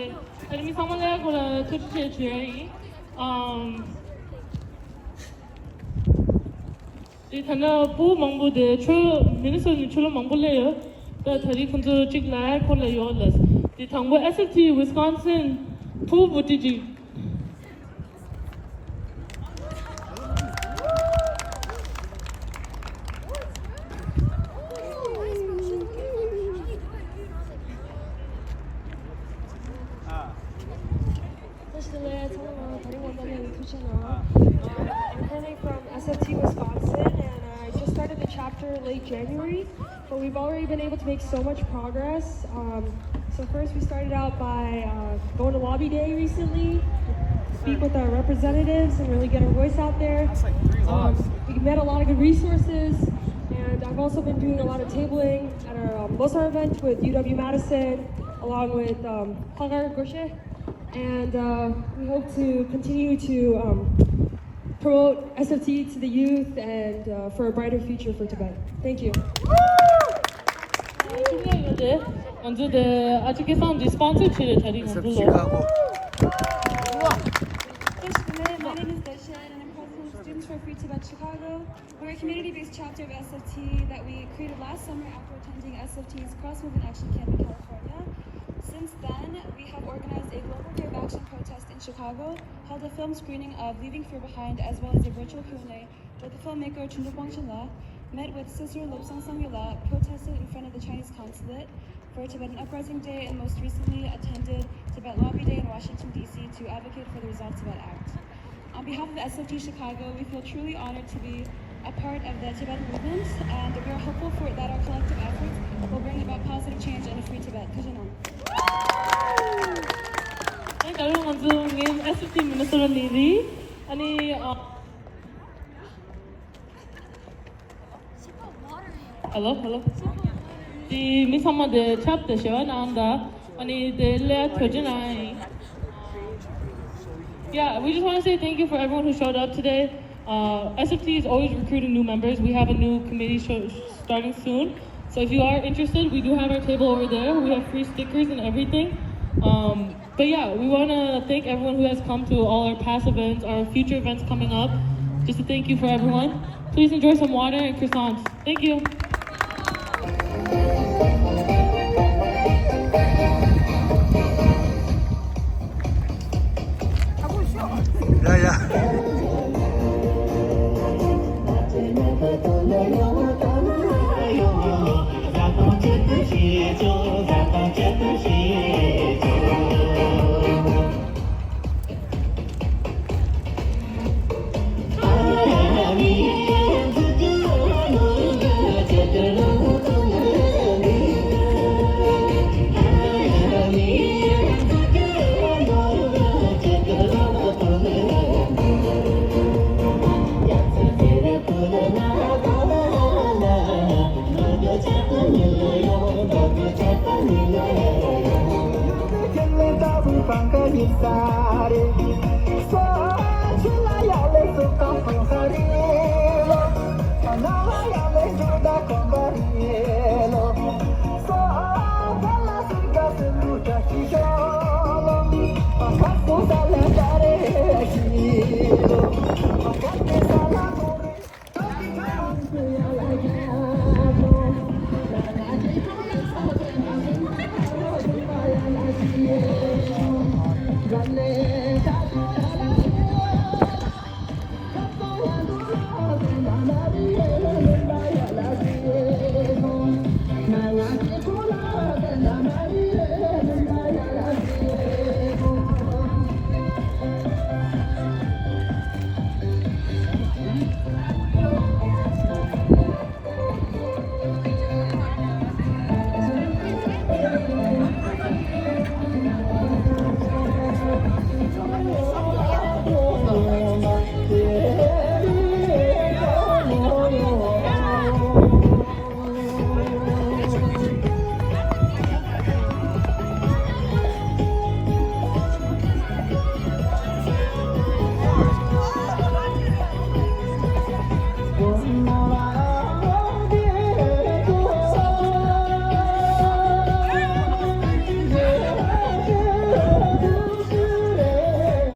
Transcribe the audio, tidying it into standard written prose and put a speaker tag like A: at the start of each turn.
A: 네, 아니 상만에 거라 투치의 주연이 이 단어 부 망부데 초 미니스터니 초로 망불래요. 그 다리 군주 찍라 콜래요. 이 당부 SFT Wisconsin 부 부티지
B: I'm currently from SFT Wisconsin, and I just started the chapter late January, but we've already been able to make so much progress. So first we started out by going to lobby day recently, speak with our representatives and really get our voice out there. We met a lot of good resources, and I've also been doing a lot of tabling at our Mozart event with UW-Madison, along with Gorshe. And we hope to continue to promote SFT to the youth and for a brighter future for Tibet. Thank you.
A: 먼저 아직에 사운드 스폰서 치를 자리 만들어.
C: My name is Gorshe, and I'm president of Students for Free Tibet Chicago. We're a community-based chapter of SFT that we created last summer after attending SFT's Cross-Movement Action Camp in California. Since then, we have organized a global day of action protest in Chicago, held a film screening of Leaving Fear Behind, as well as a virtual Q&A with the filmmaker Chundukbong Chinla, met with Sister Lobsang Samyula, protested in front of the Chinese consulate for Tibetan Uprising Day, and most recently attended Tibet Lobby Day in Washington, D.C. to advocate for the Resolve Tibet Act. On behalf of the SFT Chicago, we feel truly honored to be a part of the Tibetan movement, and we are hopeful that our collective efforts will bring about positive change in a free Tibet. Kujanam.
A: 여러분 먼저 SFT 미니스터 리리 아니 hello 이 미사마데 챕터 시원한다 아니 데레 터지나이. Yeah, we just want to say thank you for everyone who showed up today. SFT is always recruiting new members. We have a new committee starting soon. So if you are interested, we do have our table over there. We have free stickers and everything. But yeah, we want to thank everyone who has come to all our past events, our future events coming up. Just to thank you for everyone. Please enjoy some water and croissants. Thank you.
D: Bangka Nisare